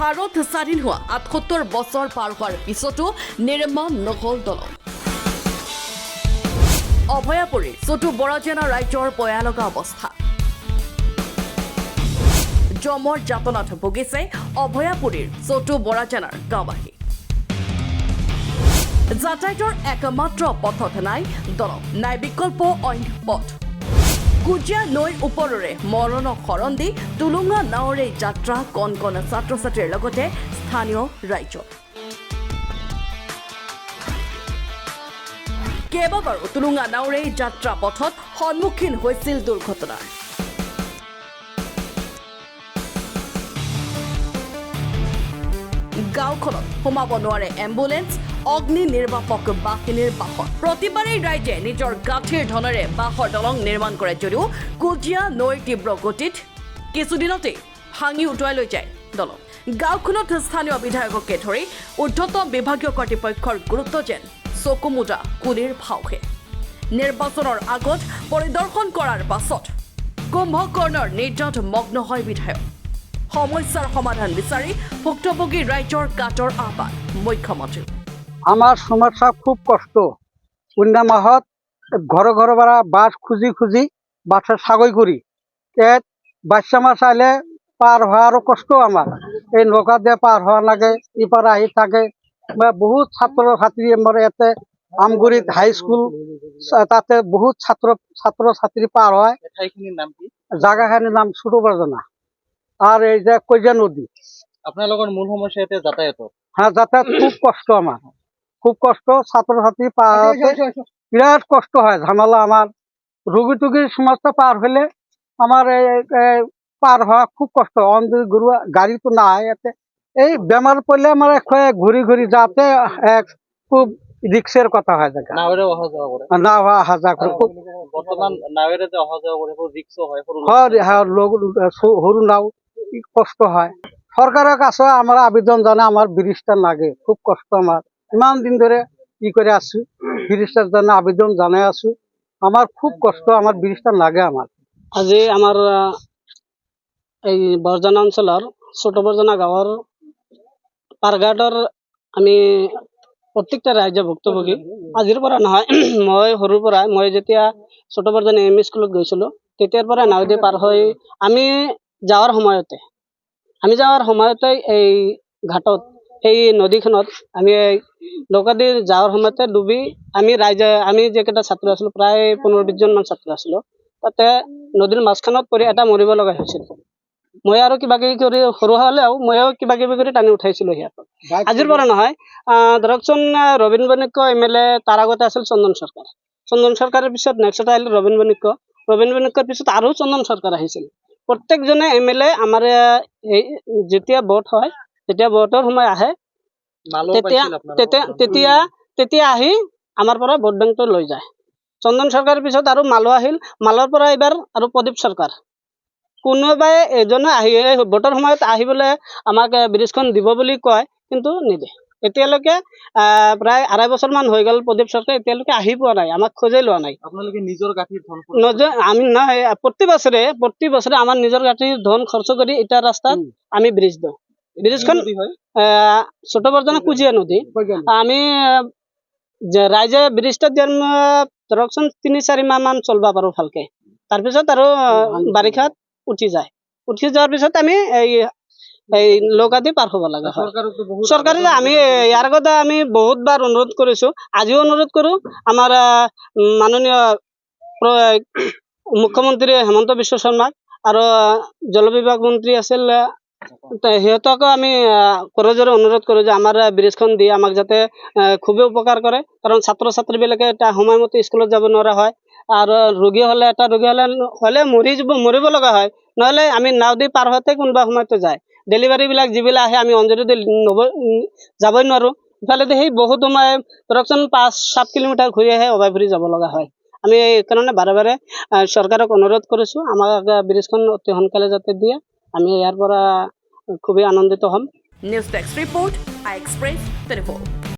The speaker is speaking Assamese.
ভাৰত স্বাধীন হোৱা ৭৮ বছৰ পাৰ হোৱাৰ পিছতো নিৰ্মাণ নহল দলং। অভয়াপুৰীৰ চটু বৰাজেনা ৰাইজৰ পয়ালগা অৱস্থা। জমৰ যাতনাত ভুগিছে অভয়াপুৰীৰ চটু বৰাজেনাৰ গাঁওবাসী। যাতায়াতৰ একমাত্ৰ পথত নাই দলং, নাই বিকল্প অইন পথ। কুজিয়া নৈৰ ওপৰেৰে মৰণ শৰণ দি টুলুঙা নাৱেৰে যাত্ৰা কণ কণ ছাত্ৰ ছাত্ৰীৰ লগতে স্থানীয় ৰাইজৰ। কেইবাবাৰো টুলুঙা নাৱেৰে যাত্ৰা পথত সন্মুখীন হৈছিল দুৰ্ঘটনাৰ। গাঁওখনত সোমাব নোৱাৰে এম্বুলেন্স, অগ্নি নিৰ্বাপক বাহিনীৰ বাহন। প্ৰতিবাৰেই ৰাইজে নিজৰ গাঁঠিৰ ধনেৰে বাঁহৰ দলং নিৰ্মাণ কৰে যদিও কুজিয়া নৈৰ তীব্ৰ গতিত কিছুদিনতেই ভাঙি উটুৱাই লৈ যায় দলং। গাঁওখনত স্থানীয় বিধায়ককে ধৰি ঊৰ্ধ্বতম বিভাগীয় কৰ্তৃপক্ষৰ গুৰুত্ব যেন চকুমুদা কুলিৰ ভাওহে। নিৰ্বাচনৰ আগত পৰিদৰ্শন কৰাৰ পাছত কুম্ভকৰ্ণৰ নিদ্ৰাত মগ্ন হয় বিধায়ক। সমস্যাৰ সমাধান বিচাৰি ভুক্তভোগী ৰাইজৰ কাটৰ আহ্বান মুখ্যমন্ত্ৰী। আমার সমস্যা খুব কষ্ট। কন্যা মাহত ঘরে ঘরে বাড়া বাস খুঁজি খুঁজি বাসের সাগৈ করি বাচ্চা মাছ আইলে পার হওয়ারও কষ্ট। আমার এই নৌকা দিয়ে পার হওয়া লাগে, ইপার আহি থাকে। বহুত ছাত্র ছাত্রী আমার এতে আমগুড়িত হাই স্কুল, তাতে বহুত ছাত্র ছাত্রী পার হয়। জায়গাখানির নাম ছোট বরজনা। আর এই যে কইজা নদী। আপোনালোকৰ মূল সমস্যা এতে যাতায়াতৰ। হ্যাঁ, যাতায়াত খুব কষ্ট আমার, খুব কষ্ট। ছাত্র ছাত্রী বিরাট কষ্ট হয়, ঝামেলা। আমার রুগী টুগীর সমস্ত পার হলে আমার পার হওয়া খুব কষ্ট। অন্ধ গরু গাড়ি তো না এতে এই বেমার পড়লে আমার ঘুরি ঘুরি যাতে খুব রিক্সের কথা হয়। জায়গা নাৱেৰে অহা যোৱা কৰে। না অহা যাওয়া কৰে বৰ্তমান নাৱেৰে যে অহা যোৱা কৰে ৰিক্সো হয়। সরু নাও কষ্ট হয়। সরকারের কাছে আমার আবেদন জানা, আমার ব্রিজটা লাগে, খুব কষ্ট। আমার ইমান দিন ধরে ই করে আছি, ব্রিজটার জন্য আবেদন জানাই আছি। আমার খুব কষ্ট, আমার ব্রিজটা লাগে। আমার আজি আমার এই বৰজনা অঞ্চলৰ ছোট বৰজনা গাঁৱৰ পাৰঘাটৰ আমি প্ৰত্যেকটা ৰাইজে ভুক্তভোগী। আজিৰ পৰা নহয়, মই সৰুৰ পৰা, মই যেতিয়া ছোট বৰজনা এম ই স্কুলত গৈছিলোঁ তেতিয়াৰ পৰা নাৱেদি পাৰ হৈ আমি যাৱাৰ সময়তে এই ঘাটত, এই নদীখনত আমি নৌকা দি যাওয়াৰ সময়তে ডুবি আমি যেকেইটা ছাত্ৰ আছিলোঁ, প্ৰায় 15-20 জন মান ছাত্ৰ আছিলোঁ, তাতে নদীৰ মাঝখানত পৰি এটা মৰিব লগা হৈছিল। মই আৰু কিবা কিবি কৰি সৰু হ'লেও ময়ো কিবা কিবি কৰি টানি উঠাইছিলোঁ সিহঁতক। আজিৰ পৰা নহয়, ধৰকচোন ৰবীন বণিক্য MLA, তাৰ আগতে আছিল চন্দন সৰকাৰ। চন্দন সৰকাৰৰ পিছত নেক্সট আহিল ৰবীন বণিক্যৰ পিছত আৰু চন্দন সৰকাৰ আহিছিল। প্ৰত্যেকজনে MLA আমাৰ যেতিয়া ভোট হয়, যেতিয়া ভোটৰ সময় আহে, তেতিয়া আহি আমাৰ পৰা ভোট বেংকটো লৈ যায়। চন্দন সৰকাৰৰ পিছত আৰু মালো আহিল, মালৰ পৰা এইবাৰ আৰু প্ৰদীপ সৰকাৰ। কোনোবাই এজনে আহি ভোটৰ সময়ত আহিবলৈ আমাক ব্ৰিজখন দিব বুলি কয়, কিন্তু নিদে। এতিয়ালৈকে প্ৰায় 2.5 বছৰ মান হৈ গ'ল প্ৰদীপ সৰকাৰ এতিয়ালৈকে আহি পোৱা নাই, আমাক খোজেই লোৱা নাই। আপোনালোকে নিজৰ গাঁঠিৰ ধন আমি নাই, প্ৰতি বছৰে আমাৰ নিজৰ গাঁঠিৰ ধন খৰচ কৰি এটা ৰাস্তাত আমি ব্ৰিজ দিওঁ। ব্ৰিজখন ছোট বৰজনা কুজিয়া নদী। আমি ৰাইজে ব্ৰিজটা দিয়াৰ ধৰকচোন 3-4 মাহ মান চলবা পাৰো ভালকে। তাৰপিছত আৰু বাৰিষাত উঠি যোৱাৰ পিছত আমি এই নৌকা দি পাৰ হ'ব লগা হয়। চৰকাৰে আমি ইয়াৰ আগতে আমি বহুতবাৰ অনুৰোধ কৰিছোঁ, আজিও অনুৰোধ কৰোঁ। আমাৰ মাননীয় মুখ্যমন্ত্ৰী হেমন্ত বিশ্ব শৰ্মাক আৰু জলবিভাগ মন্ত্ৰী আছিল, সিহঁতকো আমি কৰজোৰে অনুৰোধ কৰোঁ যে আমাৰ ব্ৰিজখন দি আমাক যাতে খুবেই উপকাৰ কৰে। কাৰণ ছাত্ৰ ছাত্ৰীবিলাকে এটা সময়মতে স্কুলত যাব নোৱাৰা হয়, আৰু ৰোগী হ'লে মৰিব লগা হয়। নহ'লে আমি নাও দি পাৰ হওঁতে কোনোবা সময়তো যায়। ডেলিভাৰীবিলাক যিবিলাক আহে, আমি অঞ্জলি দি যাবই নোৱাৰোঁ। ইফালেদি সেই বহুত সময় ধৰকচোন 5-7 কিলোমিটাৰ ঘূৰি আহে অভয়পুৰী যাব লগা হয়। আমি এইকাৰণে বাৰে বাৰে চৰকাৰক অনুৰোধ কৰিছোঁ, আমাক ব্ৰিজখন অতি সোনকালে যাতে দিয়ে, আমি ইয়াৰ পৰা খুবেই আনন্দিত হ'ম। নিউজ ডেস্ক ৰিপোৰ্ট, আই এক্সপ্ৰেছ 24।